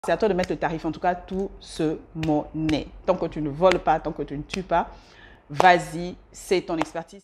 C'est à toi de mettre le tarif, en tout cas, tout se monnaie. Tant que tu ne voles pas, tant que tu ne tues pas, vas-y, c'est ton expertise.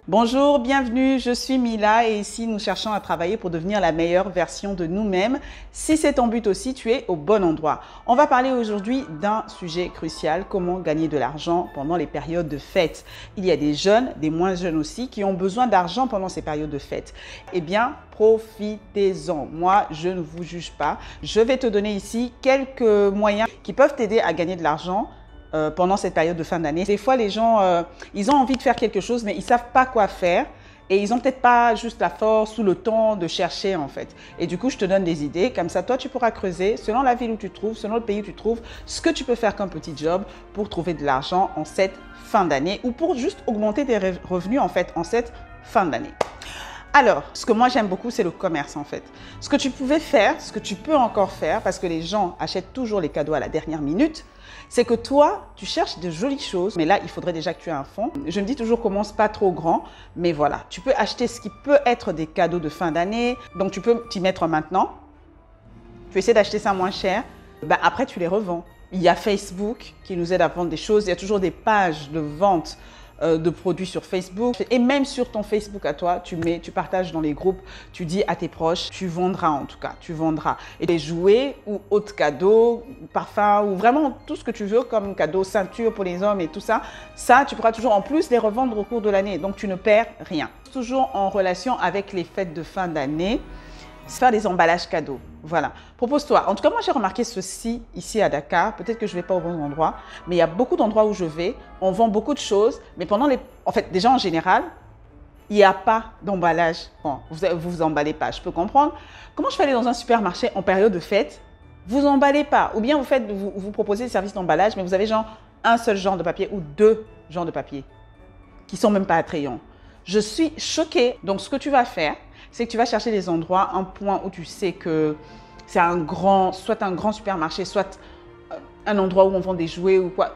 Bonjour, bienvenue, je suis Mila et ici nous cherchons à travailler pour devenir la meilleure version de nous-mêmes. Si c'est ton but aussi, tu es au bon endroit. On va parler aujourd'hui d'un sujet crucial, comment gagner de l'argent pendant les périodes de fête. Il y a des jeunes, des moins jeunes aussi, qui ont besoin d'argent pendant ces périodes de fête. Eh bien, profitez-en. Moi, je ne vous juge pas. Je vais te donner ici quelques moyens qui peuvent t'aider à gagner de l'argent pendant cette période de fin d'année. Des fois, les gens, ils ont envie de faire quelque chose, mais ils ne savent pas quoi faire. Et ils n'ont peut-être pas juste la force ou le temps de chercher, en fait. Et du coup, je te donne des idées. Comme ça, toi, tu pourras creuser, selon la ville où tu te trouves, selon le pays où tu te trouves, ce que tu peux faire comme petit job pour trouver de l'argent en cette fin d'année ou pour juste augmenter tes revenus, en fait, en cette fin d'année. Alors, ce que moi j'aime beaucoup, c'est le commerce en fait. Ce que tu pouvais faire, ce que tu peux encore faire, parce que les gens achètent toujours les cadeaux à la dernière minute, c'est que toi, tu cherches de jolies choses, mais là, il faudrait déjà que tu aies un fonds. Je me dis toujours, commence pas trop grand, mais voilà. Tu peux acheter ce qui peut être des cadeaux de fin d'année, donc tu peux t'y mettre maintenant. Tu essaies d'acheter ça moins cher, après tu les revends. Il y a Facebook qui nous aide à vendre des choses, il y a toujours des pages de vente de produits sur Facebook et même sur ton Facebook à toi, tu partages dans les groupes, tu dis à tes proches, tu vendras en tout cas, tu vendras. Et des jouets ou autres cadeaux, parfums ou vraiment tout ce que tu veux comme cadeau, ceinture pour les hommes et tout ça, ça tu pourras toujours en plus les revendre au cours de l'année, donc tu ne perds rien. Toujours en relation avec les fêtes de fin d'année, faire des emballages cadeaux. Voilà. Propose-toi. En tout cas, moi, j'ai remarqué ceci ici à Dakar. Peut-être que je ne vais pas au bon endroit, mais il y a beaucoup d'endroits où je vais. On vend beaucoup de choses, mais pendant les... En fait, déjà en général, il n'y a pas d'emballage. Bon, vous emballez pas, je peux comprendre. Comment je vais aller dans un supermarché en période de fête? Vous emballez pas. Ou bien vous proposez des services d'emballage, mais vous avez genre un seul genre de papier ou deux genres de papier qui ne sont même pas attrayants. Je suis choquée. Donc, ce que tu vas faire, c'est que tu vas chercher des endroits, un point où tu sais que c'est soit un grand supermarché, soit un endroit où on vend des jouets ou quoi.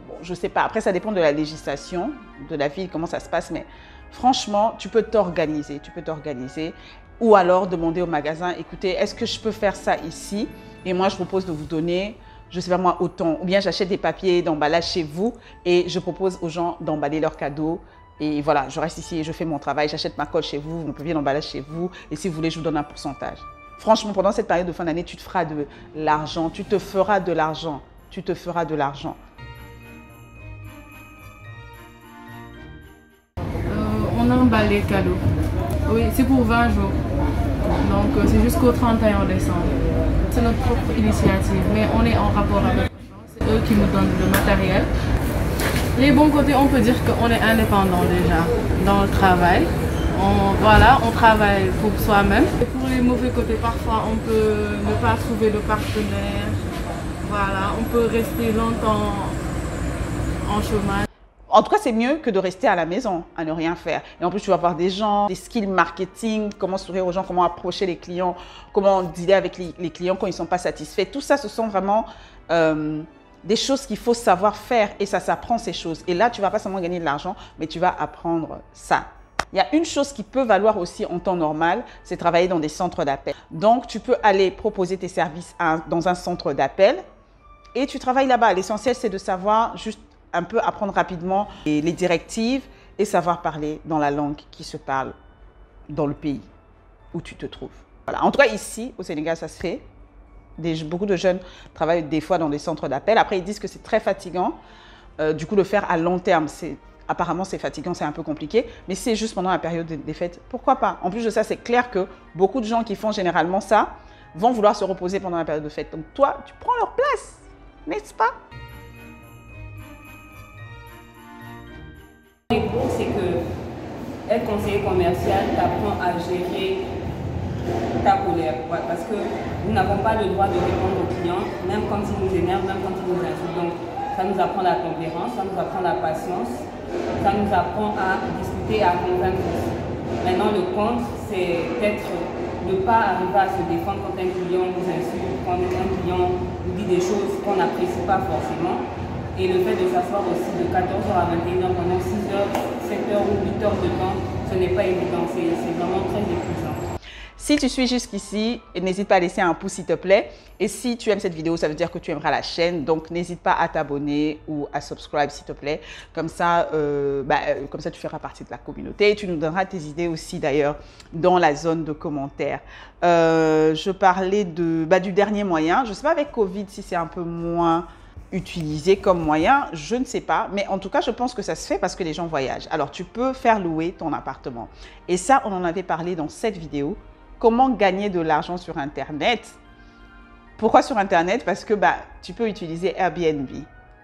Bon, je ne sais pas. Après, ça dépend de la législation, de la ville, comment ça se passe. Mais franchement, tu peux t'organiser. Tu peux t'organiser. Ou alors demander au magasin, écoutez, est-ce que je peux faire ça ici? Et moi, je propose de vous donner, je ne sais pas moi, autant. Ou bien j'achète des papiers d'emballage chez vous et je propose aux gens d'emballer leurs cadeaux. Et voilà, je reste ici et je fais mon travail, j'achète ma colle chez vous, mon papier d'emballage chez vous. Et si vous voulez, je vous donne un pourcentage. Franchement, pendant cette période de fin d'année, tu te feras de l'argent, tu te feras de l'argent, tu te feras de l'argent. On emballe les cadeaux. Oui, c'est pour 20 jours. Donc, c'est jusqu'au 31 décembre. C'est notre propre initiative, mais on est en rapport avec eux. C'est eux qui nous donnent le matériel. Les bons côtés, on peut dire qu'on est indépendant déjà dans le travail. On travaille pour soi-même. Et pour les mauvais côtés, parfois, on peut ne pas trouver de partenaire. Voilà, on peut rester longtemps en chômage. En tout cas, c'est mieux que de rester à la maison, à ne rien faire. Et en plus, tu vas voir des gens, des skills marketing, comment sourire aux gens, comment approcher les clients, comment dealer avec les clients quand ils ne sont pas satisfaits. Tout ça, ce sont vraiment des choses qu'il faut savoir faire et ça s'apprend ces choses. Et là, tu ne vas pas seulement gagner de l'argent, mais tu vas apprendre ça. Il y a une chose qui peut valoir aussi en temps normal, c'est travailler dans des centres d'appel. Donc, tu peux aller proposer tes services dans un centre d'appel et tu travailles là-bas. L'essentiel, c'est de savoir juste un peu apprendre rapidement les directives et savoir parler dans la langue qui se parle dans le pays où tu te trouves. Voilà. En tout cas, ici, au Sénégal, ça se fait. Beaucoup de jeunes travaillent des fois dans des centres d'appel. Après, ils disent que c'est très fatigant. Du coup, le faire à long terme, apparemment, c'est fatigant, c'est un peu compliqué. Mais c'est juste pendant la période des fêtes, pourquoi pas? En plus de ça, c'est clair que beaucoup de gens qui font généralement ça vont vouloir se reposer pendant la période de fête. Donc toi, tu prends leur place, n'est-ce pas? Ce qui est beau, c'est que être conseiller commercial t'apprend à gérer ta colère. Ouais, parce que nous n'avons pas le droit de répondre aux clients, même quand ils nous énervent, même quand ils nous insultent. Donc, ça nous apprend la tempérance, ça nous apprend la patience, ça nous apprend à discuter et à convaincre. Maintenant, le contre, c'est peut-être ne pas arriver à se défendre quand un client nous insulte, quand un client nous dit des choses qu'on n'apprécie pas forcément. Et le fait de s'asseoir aussi de 14h à 21h pendant 6 heures, 7 heures ou 8 heures de temps ce n'est pas évident, c'est vraiment très épuisant. Si tu suis jusqu'ici, n'hésite pas à laisser un pouce s'il te plaît. Et si tu aimes cette vidéo, ça veut dire que tu aimeras la chaîne. Donc, n'hésite pas à t'abonner ou à subscribe s'il te plaît. Comme ça, tu feras partie de la communauté. Et tu nous donneras tes idées aussi d'ailleurs dans la zone de commentaires. Je parlais du dernier moyen. Je ne sais pas avec Covid si c'est un peu moins utilisé comme moyen, je ne sais pas. Mais en tout cas, je pense que ça se fait parce que les gens voyagent. Alors, tu peux faire louer ton appartement. Et ça, on en avait parlé dans cette vidéo. Comment gagner de l'argent sur Internet? Pourquoi sur Internet? Parce que tu peux utiliser Airbnb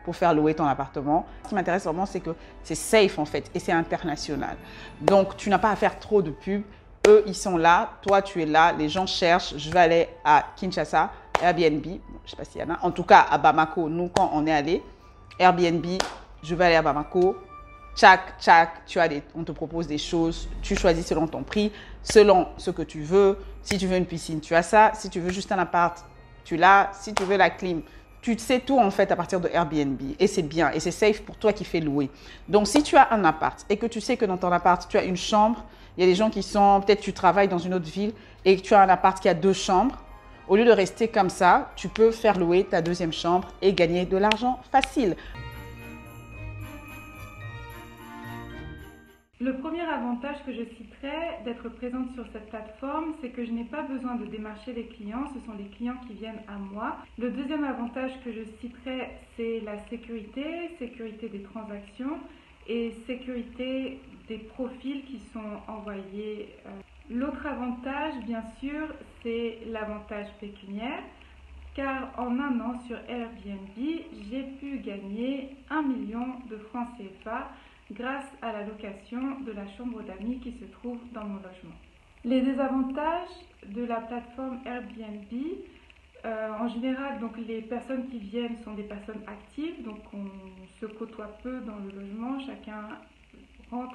pour faire louer ton appartement. Ce qui m'intéresse vraiment, c'est que c'est safe en fait et c'est international. Donc, tu n'as pas à faire trop de pubs. Eux, ils sont là. Toi, tu es là. Les gens cherchent. Je vais aller à Kinshasa, Airbnb. Je ne sais pas s'il y en a. En tout cas, à Bamako, nous, quand on est allé, Airbnb, je vais aller à Bamako. On te propose des choses, tu choisis selon ton prix, selon ce que tu veux. Si tu veux une piscine, tu as ça. Si tu veux juste un appart, tu l'as. Si tu veux la clim, tu sais tout en fait à partir de Airbnb. Et c'est bien et c'est safe pour toi qui fais louer. Donc, si tu as un appart et que tu sais que dans ton appart, tu as une chambre, il y a des gens qui sont, peut-être tu travailles dans une autre ville et que tu as un appart qui a 2 chambres. Au lieu de rester comme ça, tu peux faire louer ta 2e chambre et gagner de l'argent facile. Le premier avantage que je citerai d'être présente sur cette plateforme, c'est que je n'ai pas besoin de démarcher les clients, ce sont les clients qui viennent à moi. Le deuxième avantage que je citerai, c'est la sécurité des transactions et sécurité des profils qui sont envoyés. L'autre avantage, bien sûr, c'est l'avantage pécuniaire, car en un an sur Airbnb, j'ai pu gagner 1 million de francs CFA grâce à la location de la chambre d'amis qui se trouve dans mon logement. Les désavantages de la plateforme Airbnb, en général, donc les personnes qui viennent sont des personnes actives, donc on se côtoie peu dans le logement, chacun rentre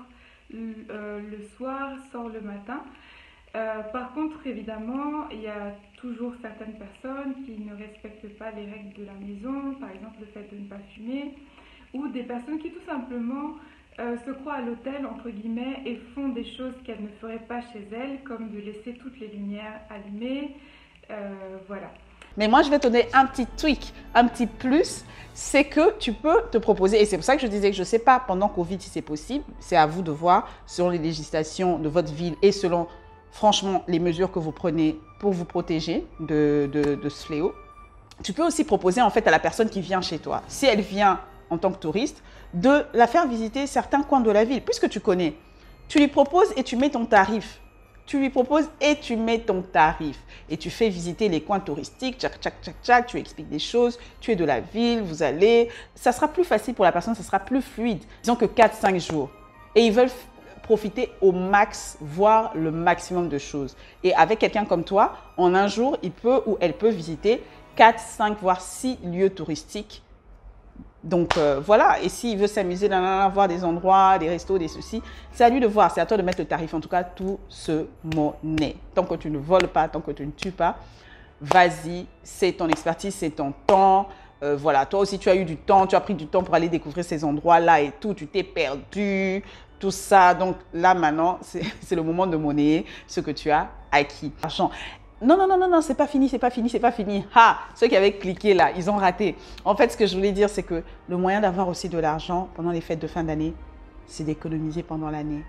le soir, sort le matin. Par contre, évidemment, il y a toujours certaines personnes qui ne respectent pas les règles de la maison, par exemple le fait de ne pas fumer, ou des personnes qui tout simplement se croient à l'hôtel, entre guillemets, et font des choses qu'elles ne feraient pas chez elles, comme de laisser toutes les lumières allumées, voilà. Mais moi, je vais te donner un petit tweak, un petit plus, c'est que tu peux te proposer, et c'est pour ça que je disais que je ne sais pas pendant Covid si c'est possible, c'est à vous de voir selon les législations de votre ville et selon, franchement, les mesures que vous prenez pour vous protéger de ce fléau. Tu peux aussi proposer en fait à la personne qui vient chez toi, si elle vient en tant que touriste, de la faire visiter certains coins de la ville, puisque tu connais. Tu lui proposes et tu mets ton tarif. Tu lui proposes et tu mets ton tarif. Et tu fais visiter les coins touristiques, tu expliques des choses, tu es de la ville, vous allez. Ça sera plus facile pour la personne, ça sera plus fluide. Disons que 4-5 jours. Et ils veulent profiter au max, voir le maximum de choses. Et avec quelqu'un comme toi, en un jour, il peut ou elle peut visiter 4, 5, voire 6 lieux touristiques. Donc voilà, et s'il veut s'amuser, voir des endroits, des restos, des ceci, c'est à lui de voir, c'est à toi de mettre le tarif. En tout cas, tout se monnaie. Tant que tu ne voles pas, tant que tu ne tues pas, vas-y, c'est ton expertise, c'est ton temps. Voilà, toi aussi tu as eu du temps, tu as pris du temps pour aller découvrir ces endroits-là et tout, tu t'es perdu, tout ça. Donc là maintenant, c'est le moment de monnayer ce que tu as acquis. Argent. Non, c'est pas fini, c'est pas fini, c'est pas fini. Ah, ceux qui avaient cliqué là, ils ont raté. En fait, ce que je voulais dire, c'est que le moyen d'avoir aussi de l'argent pendant les fêtes de fin d'année, c'est d'économiser pendant l'année.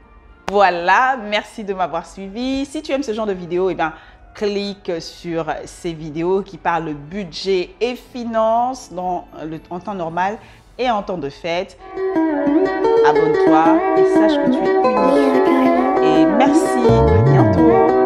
Voilà, merci de m'avoir suivi. Si tu aimes ce genre de vidéo, eh bien, clique sur ces vidéos qui parlent budget et finances en temps normal et en temps de fête. Abonne-toi et sache que tu es unique. Et merci, à bientôt.